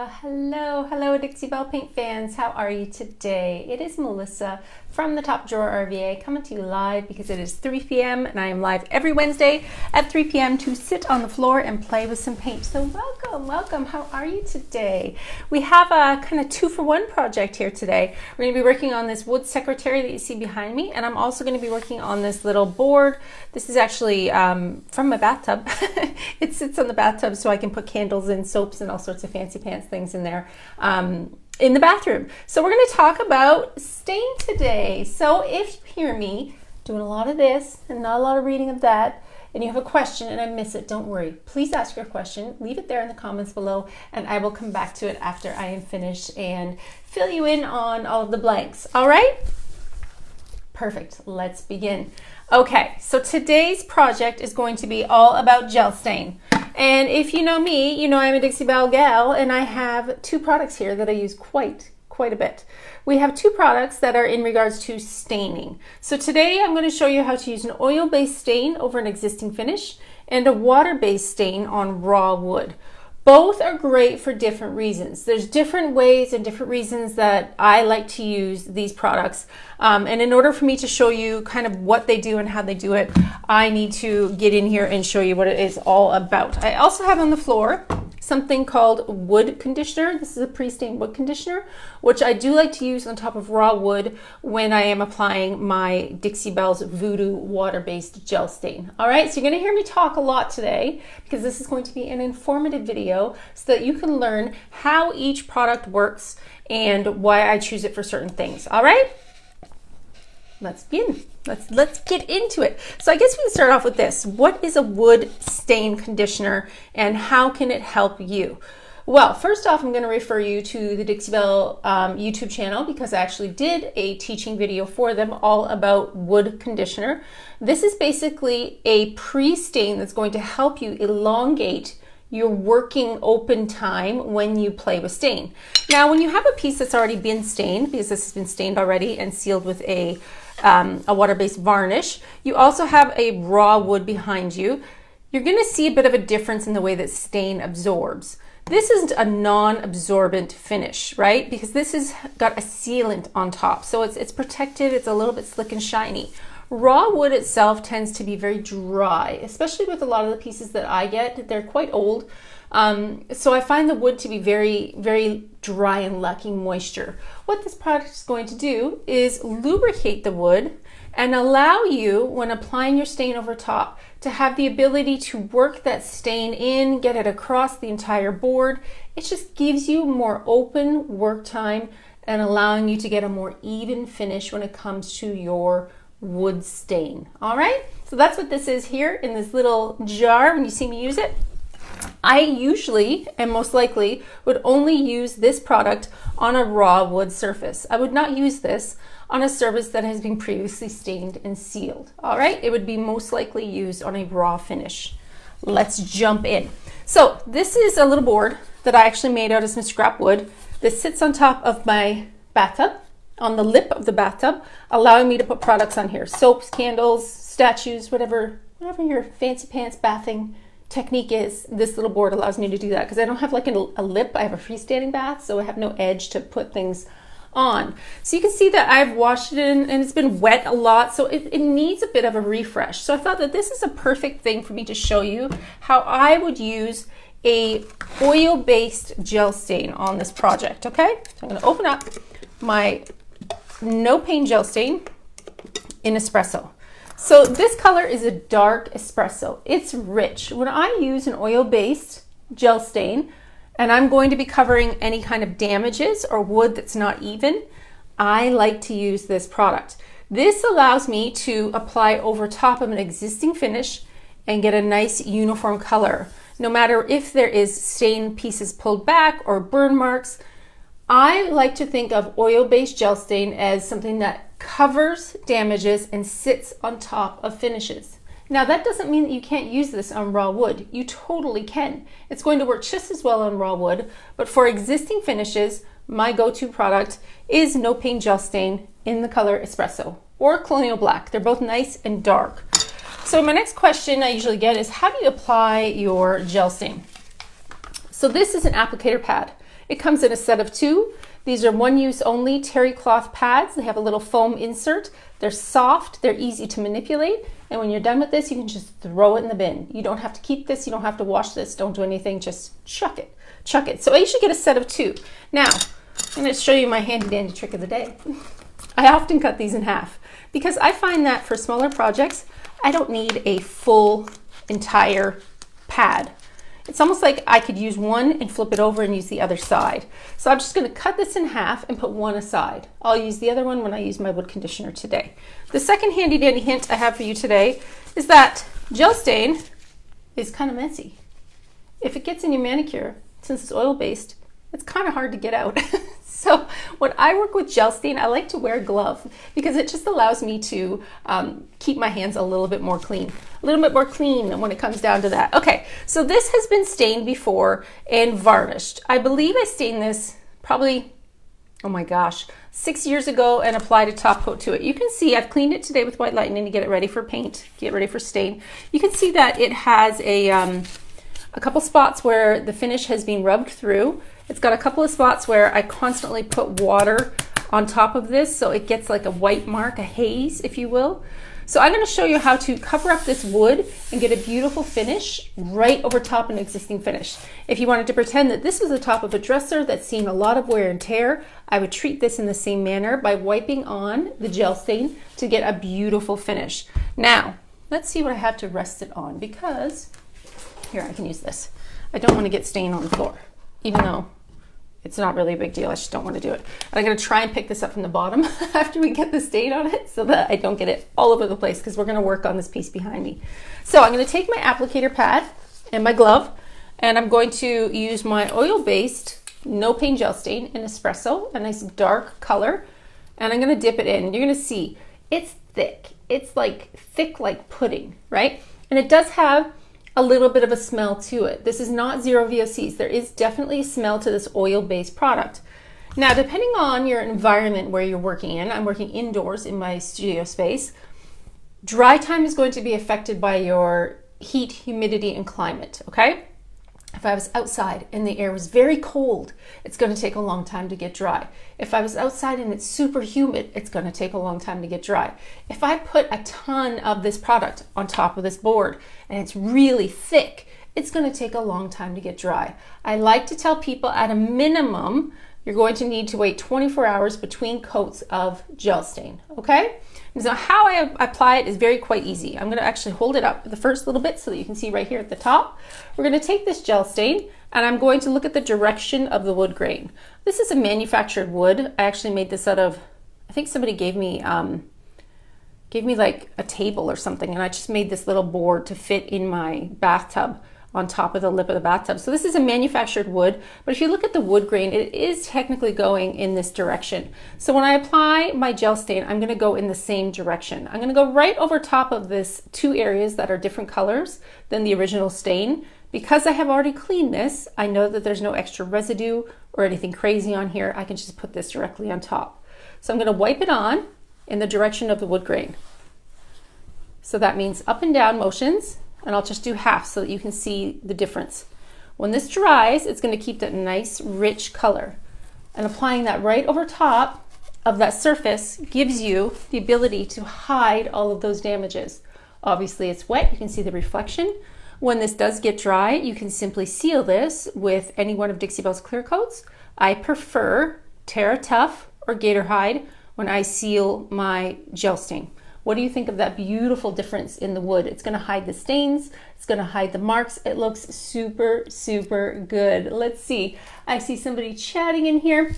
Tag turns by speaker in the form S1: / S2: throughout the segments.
S1: Hello Dixie Belle Paint fans, how are you today? It is Melissa from the Top Drawer RVA coming to you live because it is 3 p.m. and I am live every Wednesday at 3 p.m. to sit on the floor and play with some paint. So welcome, how are you today? We have a kind of 2-for-1 project here today. We're going to be working on this wood secretary that you see behind me, and I'm also going to be working on this little board. This is actually from my bathtub. It sits on the bathtub so I can put candles and soaps and all sorts of fancy pants things in there in the bathroom. So we're going to talk about stain today. So if you hear me doing a lot of this and not a lot of reading of that, and you have a question and I miss it, don't worry. Please ask your question. Leave it there in the comments below and I will come back to it after I am finished and fill you in on all of the blanks. All right? Perfect. Let's begin. Okay, so today's project is going to be all about gel stain. And if you know me, you know I'm a Dixie Belle gal, and I have 2 products here that I use quite a bit. We have 2 products that are in regards to staining. So today I'm going to show you how to use an oil-based stain over an existing finish and a water-based stain on raw wood. Both are great for different reasons. There's different ways and different reasons that I like to use these products. And in order for me to show you kind of what they do and how they do it, I need to get in here and show you what it is all about. I also have on the floor something called wood conditioner. This is a pre-stained wood conditioner, which I do like to use on top of raw wood when I am applying my Dixie Belle's VooDoo water-based gel stain. All right, so you're gonna hear me talk a lot today because this is going to be an informative video so that you can learn how each product works and why I choose it for certain things. All right, let's begin. Let's get into it. So I guess we can start off with this. What is a wood stain conditioner and how can it help you? Well, first off, I'm going to refer you to the Dixie Belle YouTube channel because I actually did a teaching video for them all about wood conditioner. This is basically a pre-stain that's going to help you elongate your working open time when you play with stain. Now, when you have a piece that's already been stained, because this has been stained already and sealed with a water-based varnish, you also have a raw wood behind you, you're going to see a bit of a difference in the way that stain absorbs. This isn't a non-absorbent finish, right? Because this has got a sealant on top. So it's protected, it's a little bit slick and shiny. Raw wood itself tends to be very dry, especially with a lot of the pieces that I get. They're quite old. So I find the wood to be very dry and lacking moisture. What this product is going to do is lubricate the wood and allow you, when applying your stain over top, to have the ability to work that stain in, get it across the entire board. It just gives you more open work time and allowing you to get a more even finish when it comes to your wood stain. All right, so that's what this is here in this little jar when you see me use it. I usually, and most likely, would only use this product on a raw wood surface. I would not use this on a surface that has been previously stained and sealed. All right, it would be most likely used on a raw finish. Let's jump in. So this is a little board that I actually made out of some scrap wood that sits on top of my bathtub, on the lip of the bathtub, allowing me to put products on here. Soaps, candles, statues, whatever your fancy pants bathing technique is. This little board allows me to do that because I don't have like a lip. I have a freestanding bath, so I have no edge to put things on. So you can see that I've washed it and it's been wet a lot, so it needs a bit of a refresh. So I thought that this is a perfect thing for me to show you how I would use a oil-based gel stain on this project, okay? So I'm going to open up my no pain gel stain in espresso. So this color is a dark espresso. It's rich. When I use an oil-based gel stain and I'm going to be covering any kind of damages or wood that's not even, I like to use this product. This allows me to apply over top of an existing finish and get a nice uniform color. No matter if there is stain pieces pulled back or burn marks, I like to think of oil-based gel stain as something that covers damages and sits on top of finishes. Now that doesn't mean that you can't use this on raw wood. You totally can. It's going to work just as well on raw wood, but for existing finishes, my go-to product is no pain gel stain in the color espresso or colonial black. They're both nice and dark. So my next question I usually get is, how do you apply your gel stain? So this is an applicator pad. It comes in a set of 2. These are one use only terry cloth pads. They have a little foam insert. They're soft, they're easy to manipulate. And when you're done with this, you can just throw it in the bin. You don't have to keep this, you don't have to wash this, don't do anything, just chuck it, chuck it. So I usually get a set of 2. Now, I'm gonna show you my handy dandy trick of the day. I often cut these in half because I find that for smaller projects, I don't need a full entire pad. It's almost like I could use one and flip it over and use the other side. So I'm just gonna cut this in half and put one aside. I'll use the other one when I use my wood conditioner today. The second handy dandy hint I have for you today is that gel stain is kind of messy. If it gets in your manicure, since it's oil-based, it's kind of hard to get out. So when I work with gel stain, I like to wear a glove because it just allows me to keep my hands a little bit more clean. A little bit more clean when it comes down to that. Okay, so this has been stained before and varnished. I believe I stained this probably, oh my gosh, 6 years ago and applied a top coat to it. You can see I've cleaned it today with white lightning to get it ready for paint, get ready for stain. You can see that it has a couple spots where the finish has been rubbed through. It's got a couple of spots where I constantly put water on top of this so it gets like a white mark, a haze, if you will. So I'm going to show you how to cover up this wood and get a beautiful finish right over top an existing finish. If you wanted to pretend that this was the top of a dresser that's seen a lot of wear and tear, I would treat this in the same manner by wiping on the gel stain to get a beautiful finish. Now, let's see what I have to rest it on because, here, I can use this. I don't want to get stain on the floor, even though it's not really a big deal. I just don't want to do it. And I'm going to try and pick this up from the bottom after we get the stain on it so that I don't get it all over the place because we're going to work on this piece behind me. So I'm going to take my applicator pad and my glove and I'm going to use my oil-based no pain gel stain in espresso, a nice dark color, and I'm going to dip it in. You're going to see it's thick. It's like thick like pudding, right? And it does have a little bit of a smell to it. This is not zero VOCs. There is definitely a smell to this oil-based product. Now, depending on your environment where you're working in, I'm working indoors in my studio space, dry time is going to be affected by your heat, humidity, and climate, okay? If I was outside and the air was very cold, it's going to take a long time to get dry. If I was outside and it's super humid, it's going to take a long time to get dry. If I put a ton of this product on top of this board and it's really thick, it's going to take a long time to get dry. I like to tell people at a minimum, you're going to need to wait 24 hours between coats of gel stain, okay? So how I apply it is quite easy. I'm going to actually hold it up the first little bit so that you can see right here at the top. We're going to take this gel stain and I'm going to look at the direction of the wood grain. This is a manufactured wood. I actually made this out of, I think somebody gave me like a table or something, and I just made this little board to fit in my bathtub on top of the lip of the bathtub. So this is a manufactured wood, but if you look at the wood grain, it is technically going in this direction. So when I apply my gel stain, I'm gonna go in the same direction. I'm gonna go right over top of this 2 areas that are different colors than the original stain. Because I have already cleaned this, I know that there's no extra residue or anything crazy on here. I can just put this directly on top. So I'm gonna wipe it on in the direction of the wood grain. So that means up and down motions, and I'll just do half so that you can see the difference. When this dries, it's going to keep that nice rich color. And applying that right over top of that surface gives you the ability to hide all of those damages. Obviously it's wet, you can see the reflection. When this does get dry, you can simply seal this with any one of Dixie Belle's clear coats. I prefer Terra Tough or Gator Hide when I seal my gel stain. What do you think of that beautiful difference in the wood? It's gonna hide the stains, it's gonna hide the marks. It looks super, super good. Let's see, I see somebody chatting in here.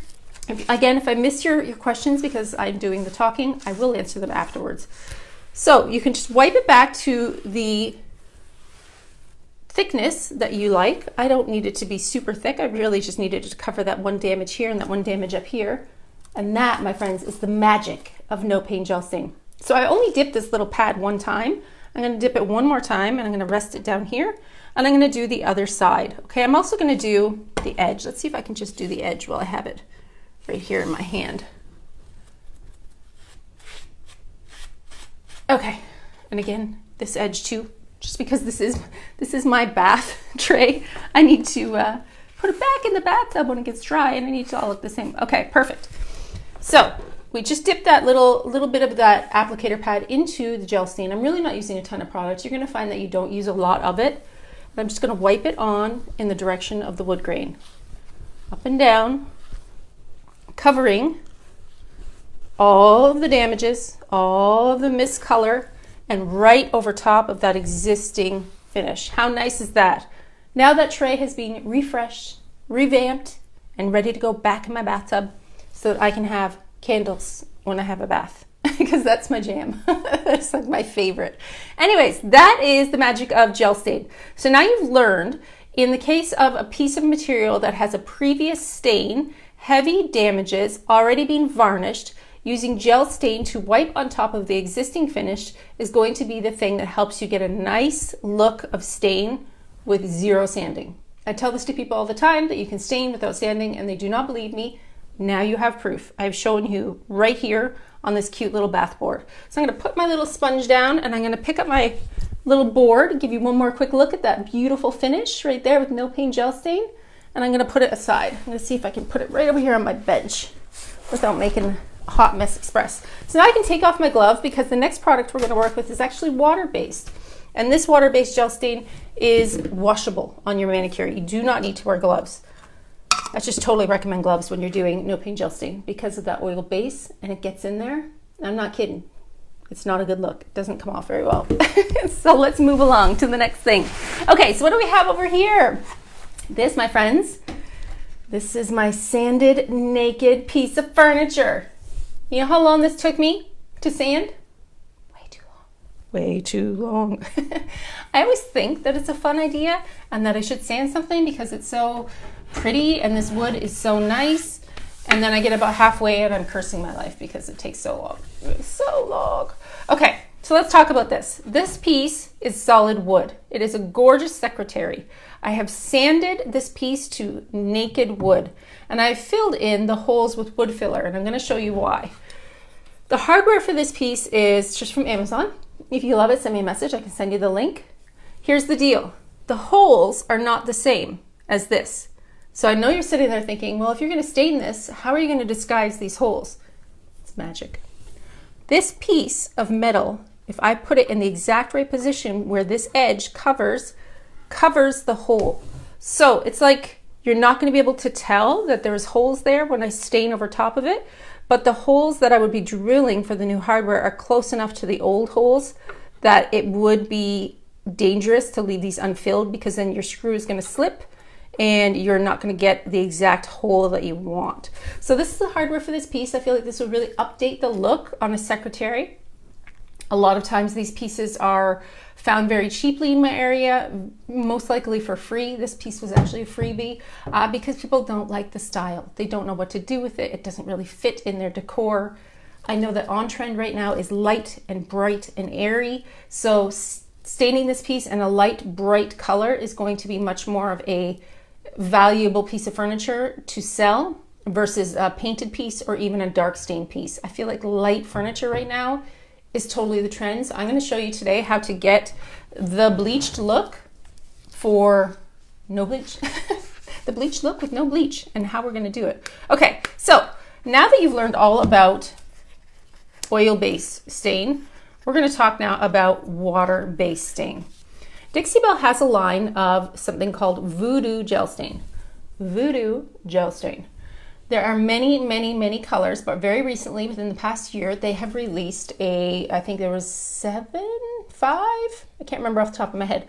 S1: Again, if I miss your questions because I'm doing the talking, I will answer them afterwards. So you can just wipe it back to the thickness that you like. I don't need it to be super thick. I really just need it to cover that one damage here and that one damage up here. And that, my friends, is the magic of no pain gel stain. So I only dipped this little pad one time. I'm going to dip it one more time and I'm going to rest it down here and I'm going to do the other side. Okay, I'm also going to do the edge. Let's see if I can just do the edge while I have it right here in my hand. Okay, and again, this edge too, just because this is my bath tray, I need to put put it back in the bathtub when it gets dry, and it needs to all look the same. Okay, perfect. So we just dipped that little bit of that applicator pad into the gel stain. I'm really not using a ton of product. You're gonna find that you don't use a lot of it. And I'm just gonna wipe it on in the direction of the wood grain. Up and down, covering all of the damages, all of the missed color, and right over top of that existing finish. How nice is that? Now that tray has been refreshed, revamped, and ready to go back in my bathtub so that I can have candles when I have a bath, because that's my jam. That's like my favorite. Anyways, that is the magic of gel stain. So now you've learned, in the case of a piece of material that has a previous stain, heavy damages, already been varnished, using gel stain to wipe on top of the existing finish is going to be the thing that helps you get a nice look of stain with zero sanding. I tell this to people all the time, that you can stain without sanding, and they do not believe me. Now you have proof. I've shown you right here on this cute little bath board. So I'm gonna put my little sponge down, and I'm gonna pick up my little board, give you one more quick look at that beautiful finish right there with no paint gel stain, and I'm gonna put it aside. I'm gonna see if I can put it right over here on my bench without making a hot mess express. So now I can take off my glove, because the next product we're gonna work with is actually water-based. And this water-based gel stain is washable on your manicure. You do not need to wear gloves. I just totally recommend gloves when you're doing no paint gel stain because of that oil base, and it gets in there. I'm not kidding. It's not a good look. It doesn't come off very well. So let's move along to the next thing. Okay, so what do we have over here? This, my friends, this is my sanded naked piece of furniture. You know how long this took me to sand? Way too long. Way too long. I always think that it's a fun idea and that I should sand something because it's so pretty and this wood is so nice. And then I get about halfway and I'm cursing my life because it takes so long. It's so long. Okay, so let's talk about this. This piece is solid wood. It is a gorgeous secretary. I have sanded this piece to naked wood, and I've filled in the holes with wood filler, and I'm going to show you why. The hardware for this piece is just from Amazon. If you love it, send me a message. I can send you the link. Here's the deal. The holes are not the same as this. So I know you're sitting there thinking, well, if you're going to stain this, how are you going to disguise these holes? It's magic. This piece of metal, if I put it in the exact right position where this edge covers the hole. So it's like you're not going to be able to tell that there's holes there when I stain over top of it, but the holes that I would be drilling for the new hardware are close enough to the old holes that it would be dangerous to leave these unfilled, because then your screw is going to slip and you're not going to get the exact hole that you want. So this is the hardware for this piece. I feel like this will really update the look on a secretary. A lot of times these pieces are found very cheaply in my area, most likely for free. This piece was actually a freebie because people don't like the style. They don't know what to do with it. It doesn't really fit in their decor. I know that on trend right now is light and bright and airy. So staining this piece in a light, bright color is going to be much more of a valuable piece of furniture to sell versus a painted piece or even a dark stain piece. I feel like light furniture right now is totally the trend. So I'm going to show you today how to get the bleached look for no bleach. The bleached look with no bleach, and how we're going to do it. Okay, so now that you've learned all about oil-based stain, we're going to talk now about water-based stain. Dixie Belle has a line of something called VooDoo Gel Stain. VooDoo Gel Stain. There are many, many, many colors, but very recently, within the past year, they have released I think there was 5, I can't remember off the top of my head,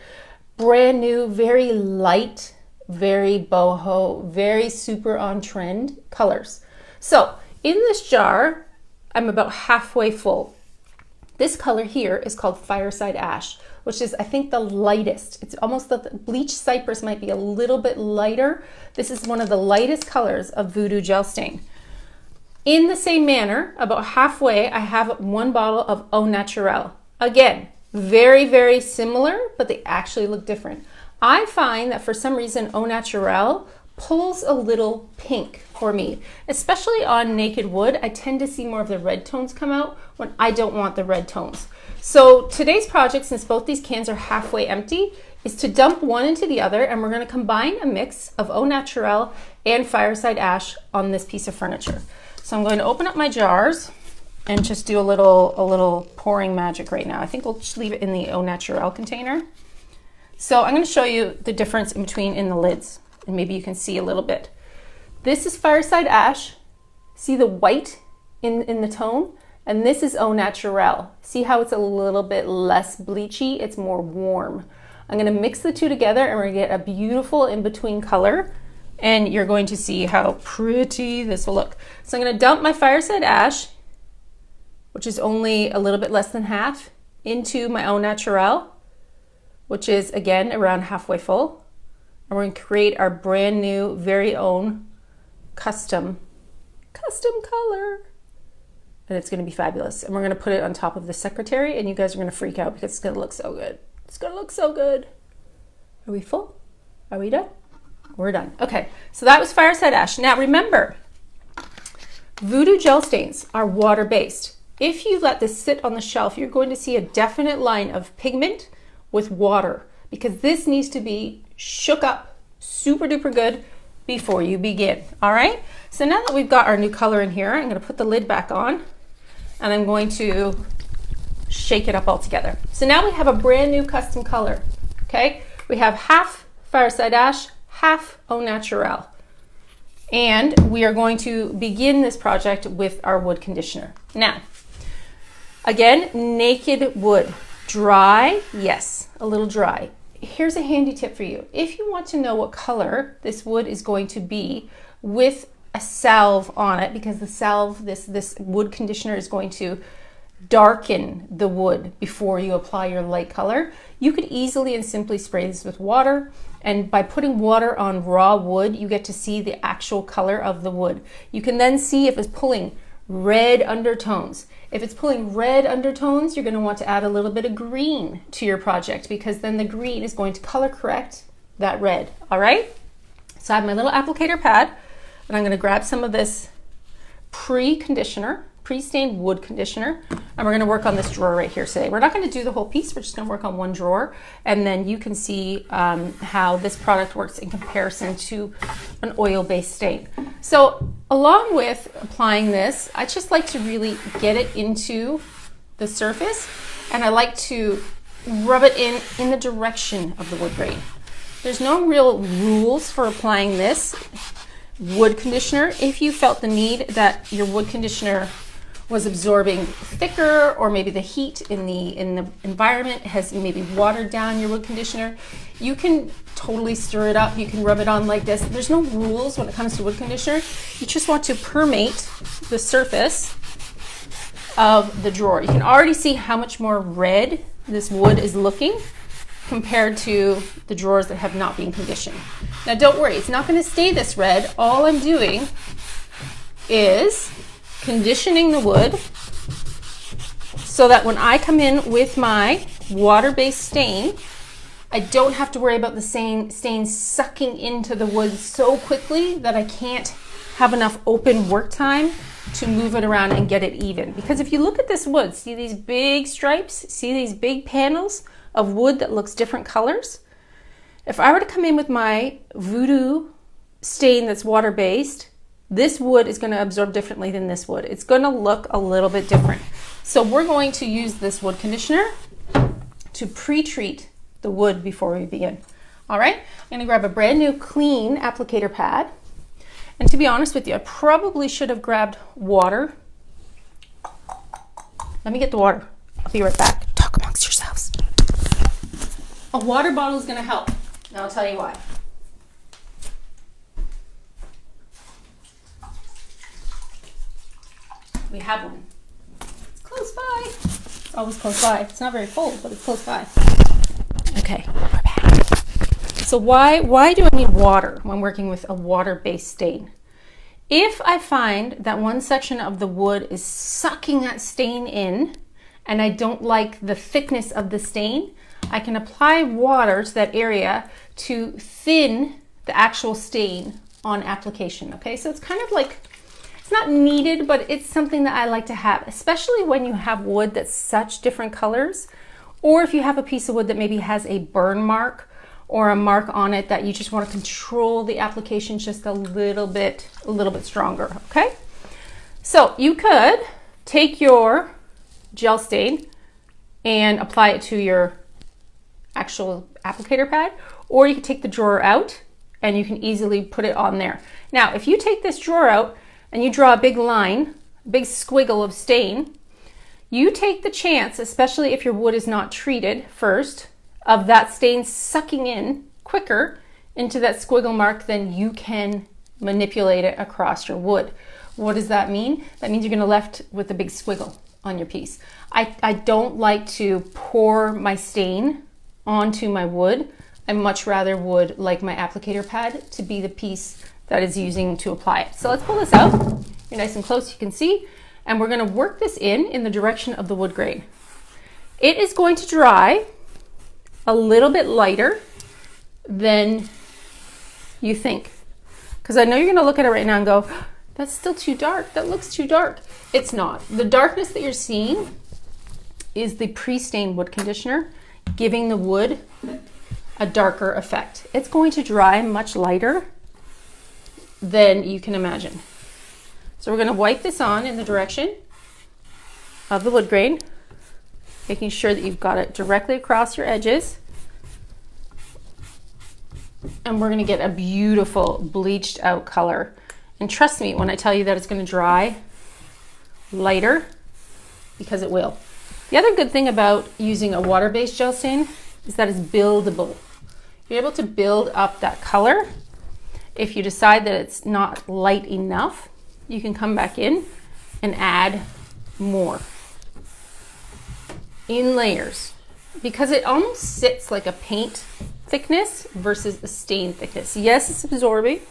S1: brand new, very light, very boho, very super on trend colors. So in this jar, I'm about halfway full. This color here is called Fireside Ash, which is, I think, the lightest. It's almost the bleached cypress might be a little bit lighter. This is one of the lightest colors of VooDoo Gel Stain. In the same manner, about halfway, I have one bottle of Au Naturel. Again, very, very similar, but they actually look different. I find that for some reason, Au Naturel pulls a little pink for me, especially on naked wood. I tend to see more of the red tones come out when I don't want the red tones. So today's project, since both these cans are halfway empty, is to dump one into the other, and we're going to combine a mix of au naturel and fireside ash on this piece of furniture. So I'm going to open up my jars and just do a little pouring magic right now. I think we'll just leave it in the au naturel container. So I'm going to show you the difference in between in the lids, and maybe you can see a little bit. This is fireside ash. See the white in the tone? And this is au naturel. See how it's a little bit less bleachy? It's more warm. I'm gonna mix the two together and we're gonna get a beautiful in-between color, and you're going to see how pretty this will look. So I'm gonna dump my fireside ash, which is only a little bit less than half, into my au naturel, which is again around halfway full. And we're gonna create our brand new, very own custom color. And it's going to be fabulous. And we're going to put it on top of the secretary, and you guys are going to freak out because it's going to look so good. It's going to look so good. Are we full? Are we done? We're done. Okay, so that was fireside ash. Now remember, VooDoo Gel Stains are water-based. If you let this sit on the shelf, you're going to see a definite line of pigment with water, because this needs to be shook up super duper good before you begin. All right, so now that we've got our new color in here, I'm going to put the lid back on, and I'm going to shake it up all together. So now we have a brand new custom color. Okay, we have half fireside ash, half au naturel, and we are going to begin this project with our wood conditioner. Now, again, naked wood, dry, yes, a little dry. Here's a handy tip for you. If you want to know what color this wood is going to be with a salve on it, because the salve, this wood conditioner is going to darken the wood before you apply your light color, you could easily and simply spray this with water. And by putting water on raw wood, you get to see the actual color of the wood. You can then see if it's pulling red undertones. If it's pulling red undertones, you're going to want to add a little bit of green to your project, because then the green is going to color correct that red. All right? So I have my little applicator pad, and I'm going to grab some of this pre-stained wood conditioner, and we're going to work on this drawer right here today. We're not going to do the whole piece. We're just going to work on one drawer, and then you can see how this product works in comparison to an oil-based stain. So along with applying this, I just like to really get it into the surface, and I like to rub it in the direction of the wood grain. There's no real rules for applying this wood conditioner. If you felt the need that your wood conditioner was absorbing thicker, or maybe the heat in the environment has maybe watered down your wood conditioner, you can totally stir it up. You can rub it on like this. There's no rules when it comes to wood conditioner. You just want to permeate the surface of the drawer. You can already see how much more red this wood is looking compared to the drawers that have not been conditioned. Now don't worry, it's not going to stay this red. All I'm doing is conditioning the wood so that when I come in with my water-based stain, I don't have to worry about the stain sucking into the wood so quickly that I can't have enough open work time to move it around and get it even. Because if you look at this wood, see these big stripes, see these big panels of wood that looks different colors? If I were to come in with my VooDoo stain that's water-based, this wood is going to absorb differently than this wood. It's going to look a little bit different. So we're going to use this wood conditioner to pre-treat the wood before we begin. All right, I'm going to grab a brand new clean applicator pad. And to be honest with you, I probably should have grabbed water. Let me get the water. I'll be right back. Talk amongst yourselves. A water bottle is going to help. Now I'll tell you why. We have one. It's close by. It's always close by. It's not very full, but it's close by. Okay, we're back. So why do I need water when working with a water-based stain? If I find that one section of the wood is sucking that stain in, and I don't like the thickness of the stain, I can apply water to that area to thin the actual stain on application. Okay, so it's kind of like It's not needed, but it's something that I like to have, especially when you have wood that's such different colors, or if you have a piece of wood that maybe has a burn mark or a mark on it that you just want to control the application just a little bit stronger, okay? So you could take your gel stain and apply it to your actual applicator pad, or you could take the drawer out and you can easily put it on there. Now, if you take this drawer out and you draw a big line, a big squiggle of stain, you take the chance, especially if your wood is not treated first, of that stain sucking in quicker into that squiggle mark than you can manipulate it across your wood. What does that mean? That means you're gonna left with a big squiggle on your piece. I don't like to pour my stain onto my wood. I much rather would like my applicator pad to be the piece that is using to apply it. So let's pull this out. You're nice and close, you can see. And we're gonna work this in the direction of the wood grain. It is going to dry a little bit lighter than you think. Because I know you're gonna look at it right now and go, that's still too dark, that looks too dark. It's not. The darkness that you're seeing is the pre-stained wood conditioner giving the wood a darker effect. It's going to dry much lighter than you can imagine. So we're gonna wipe this on in the direction of the wood grain, making sure that you've got it directly across your edges. And we're gonna get a beautiful bleached out color. And trust me when I tell you that it's gonna dry lighter, because it will. The other good thing about using a water-based gel stain is that it's buildable. You're able to build up that color. If you decide that it's not light enough, you can come back in and add more in layers, because it almost sits like a paint thickness versus a stain thickness. Yes, it's absorbing,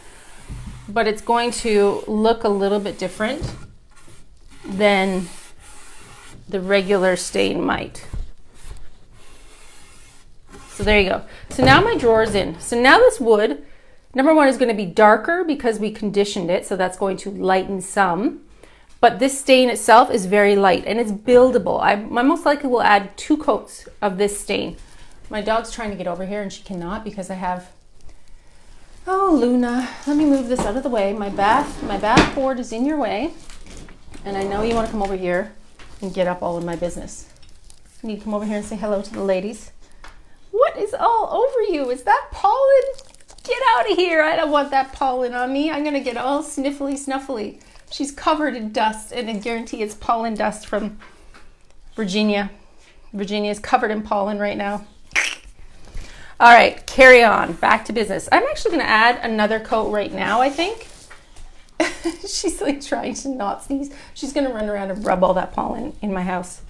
S1: but it's going to look a little bit different than the regular stain might. So there you go. So now my drawer's in. So now this wood, number one, is going to be darker because we conditioned it, so that's going to lighten some. But this stain itself is very light and it's buildable. I most likely will add 2 coats of this stain. My dog's trying to get over here and she cannot because I have, oh Luna, let me move this out of the way. My bath board is in your way and I know you want to come over here and get up all in my business. You need to come over here and say hello to the ladies. What is all over you? Is that pollen? Get out of here. I don't want that pollen on me. I'm going to get all sniffly snuffly. She's covered in dust, and I guarantee it's pollen dust from Virginia. Virginia is covered in pollen right now. All right, carry on. Back to business. I'm actually going to add another coat right now, I think. She's like trying to not sneeze. She's going to run around and rub all that pollen in my house.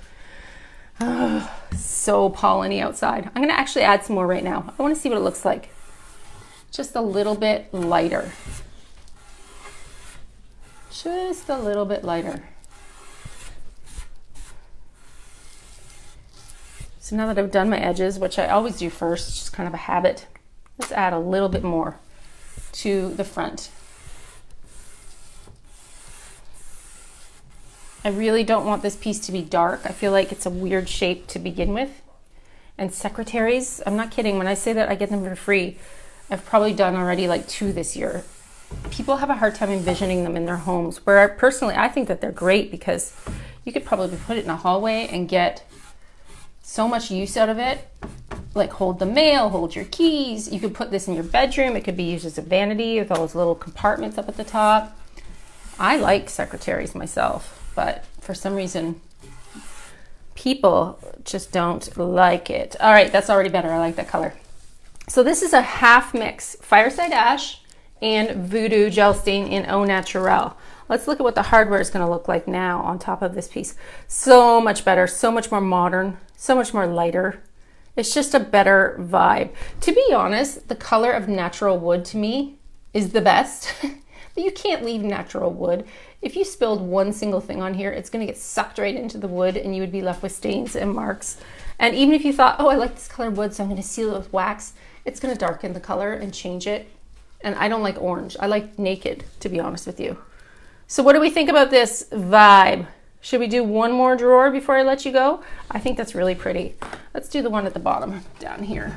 S1: Oh, so pollen-y outside. I'm going to actually add some more right now. I want to see what it looks like. Just a little bit lighter. Just a little bit lighter. So now that I've done my edges, which I always do first, it's just kind of a habit, let's add a little bit more to the front. I really don't want this piece to be dark. I feel like it's a weird shape to begin with. And secretaries, I'm not kidding, when I say that I get them for free, I've probably done already like 2 this year. People have a hard time envisioning them in their homes, where personally I think that they're great because you could probably put it in a hallway and get so much use out of it. Like hold the mail, hold your keys. You could put this in your bedroom. It could be used as a vanity with all those little compartments up at the top. I like secretaries myself, but for some reason people just don't like it. All right, that's already better. I like that color. So this is a half mix, Fireside Ash and VooDoo Gel Stain in Au Naturel. Let's look at what the hardware is going to look like now on top of this piece. So much better, so much more modern, so much more lighter. It's just a better vibe. To be honest, the color of natural wood to me is the best. But you can't leave natural wood. If you spilled one single thing on here, it's going to get sucked right into the wood and you would be left with stains and marks. And even if you thought, oh, I like this color wood, so I'm going to seal it with wax, it's going to darken the color and change it. And I don't like orange. I like naked, to be honest with you. So what do we think about this vibe? Should we do one more drawer before I let you go? I think that's really pretty. Let's do the one at the bottom down here.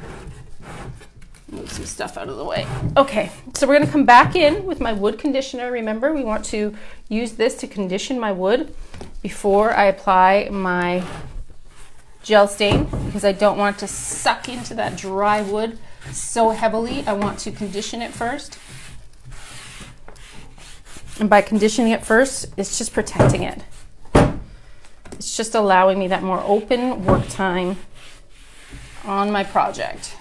S1: Move some stuff out of the way. Okay, so we're gonna come back in with my wood conditioner. Remember, we want to use this to condition my wood before I apply my gel stain, because I don't want to suck into that dry wood so heavily. I want to condition it first. And by conditioning it first, it's just protecting it. It's just allowing me that more open work time on my project.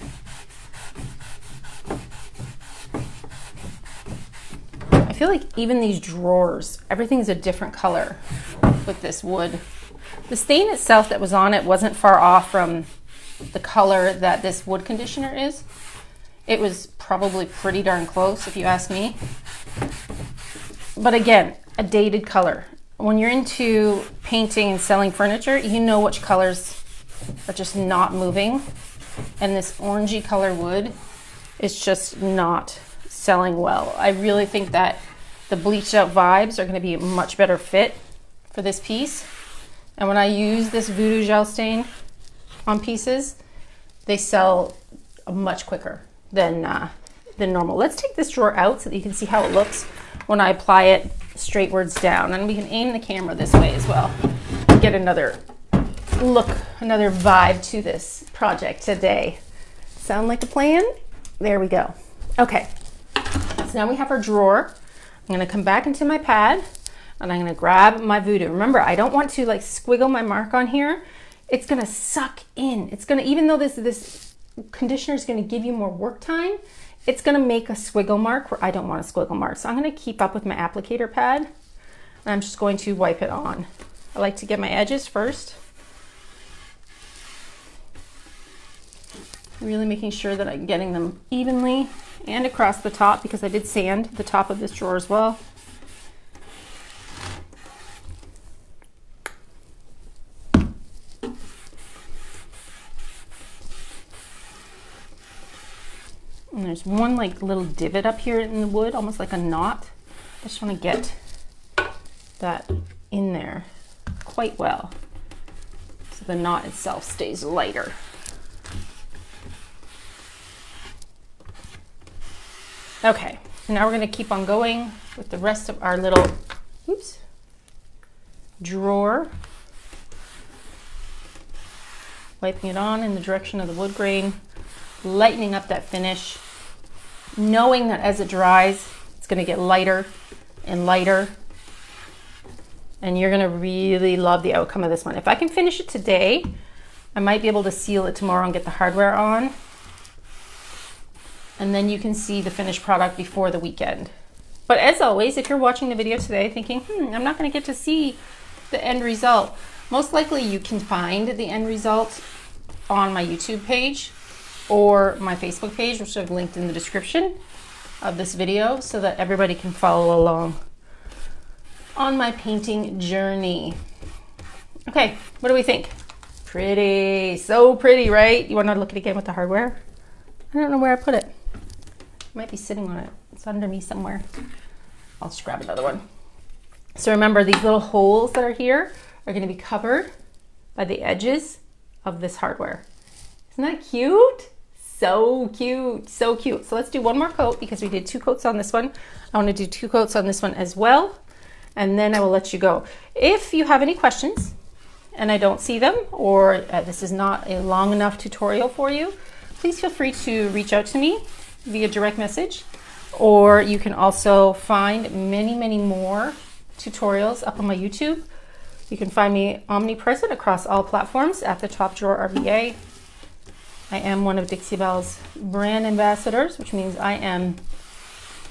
S1: I feel like even these drawers, everything's a different color with this wood. The stain itself that was on it wasn't far off from the color that this wood conditioner is. It was probably pretty darn close if you ask me. But again, a dated color. When you're into painting and selling furniture, you know which colors are just not moving. And this orangey color wood is just not selling well. I really think that the bleached out vibes are going to be a much better fit for this piece. And when I use this VooDoo Gel Stain on pieces, they sell much quicker than normal. Let's take this drawer out so that you can see how it looks when I apply it straightwards down. And we can aim the camera this way as well. Get another look, another vibe to this project today. Sound like a plan? There we go. Okay, so now we have our drawer. I'm gonna come back into my pad and I'm gonna grab my VooDoo. Remember, I don't want to like squiggle my mark on here. It's gonna suck in. It's gonna, even though this conditioner is gonna give you more work time, it's gonna make a squiggle mark where I don't want a squiggle mark. So I'm gonna keep up with my applicator pad and I'm just going to wipe it on. I like to get my edges first. Really making sure that I'm getting them evenly and across the top, because I did sand the top of this drawer as well. And there's one like little divot up here in the wood, almost like a knot. I just want to get that in there quite well so the knot itself stays lighter. Okay, so now we're going to keep on going with the rest of our little drawer. Wiping it on in the direction of the wood grain, lightening up that finish, knowing that as it dries, it's going to get lighter and lighter. And you're going to really love the outcome of this one. If I can finish it today, I might be able to seal it tomorrow and get the hardware on. And then you can see the finished product before the weekend. But as always, if you're watching the video today thinking, I'm not going to get to see the end result, most likely you can find the end result on my YouTube page or my Facebook page, which I've linked in the description of this video, so that everybody can follow along on my painting journey. Okay, what do we think? Pretty, so pretty, right? You want to look at it again with the hardware? I don't know where I put it. It might be sitting on it. It's under me somewhere. I'll just grab another one. So remember, these little holes that are here are going to be covered by the edges of this hardware. Isn't that cute? So cute, so cute. So let's do one more coat, because we did 2 coats on this one. I want to do 2 coats on this one as well, and then I will let you go. If you have any questions and I don't see them, or this is not a long enough tutorial for you, please feel free to reach out to me via direct message, or you can also find many, many more tutorials up on my YouTube. You can find me omnipresent across all platforms at the Top Drawer RVA. I am one of Dixie Belle's brand ambassadors, which means I am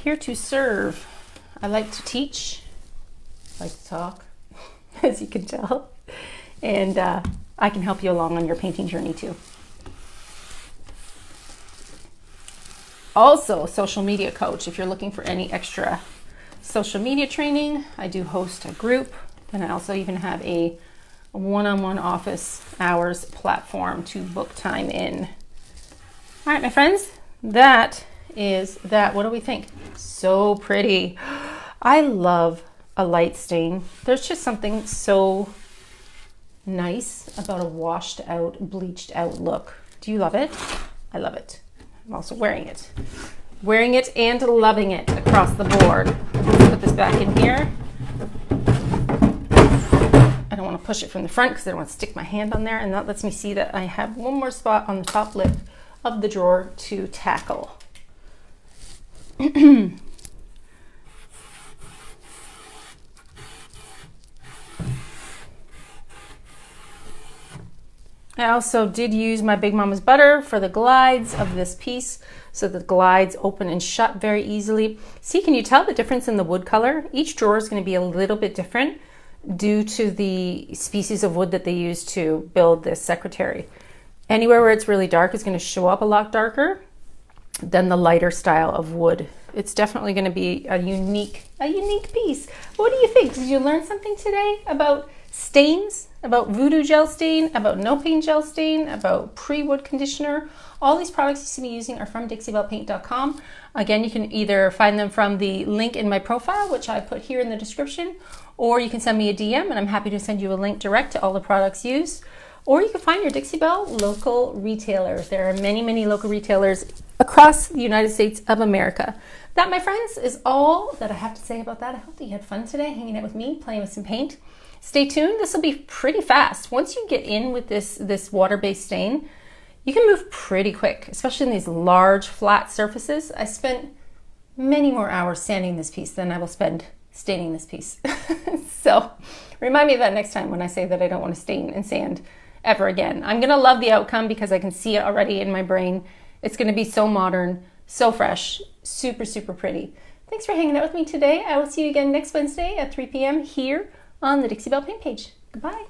S1: here to serve. I like to teach, I like to talk, as you can tell, and I can help you along on your painting journey too. Also, social media coach. If you're looking for any extra social media training, I do host a group, and I also even have a one-on-one office hours platform to book time in. All right, my friends, that is that. What do we think? So pretty. I love a light stain. There's just something so nice about a washed out, bleached out look. Do you love it? I love it. I'm also wearing it. Wearing it and loving it across the board. Let's put this back in here. I don't want to push it from the front because I don't want to stick my hand on there, and that lets me see that I have one more spot on the top lip of the drawer to tackle. I also did use my Big Mama's butter for the glides of this piece, so the glides open and shut very easily. See, can you tell the difference in the wood color? Each drawer is going to be a little bit different due to the species of wood that they use to build this secretary. Anywhere where it's really dark is going to show up a lot darker than the lighter style of wood. It's definitely going to be a unique piece. What do you think? Did you learn something today about stains, about VooDoo Gel Stain, about No Paint Gel Stain, about pre-wood conditioner? All these products you see me using are from DixieBellePaint.com. Again, you can either find them from the link in my profile, which I put here in the description, or you can send me a DM and I'm happy to send you a link direct to all the products used. Or you can find your Dixie Belle local retailers. There are many, many local retailers across the United States of America. That, my friends, is all that I have to say about that. I hope that you had fun today hanging out with me, playing with some paint. Stay tuned. This will be pretty fast. Once you get in with this water-based stain, you can move pretty quick, especially in these large, flat surfaces. I spent many more hours sanding this piece than I will spend staining this piece. So remind me of that next time when I say that I don't want to stain and sand ever again. I'm going to love the outcome because I can see it already in my brain. It's going to be so modern, so fresh, super, super pretty. Thanks for hanging out with me today. I will see you again next Wednesday at 3 p.m. here on the Dixie Belle Paint page. Goodbye.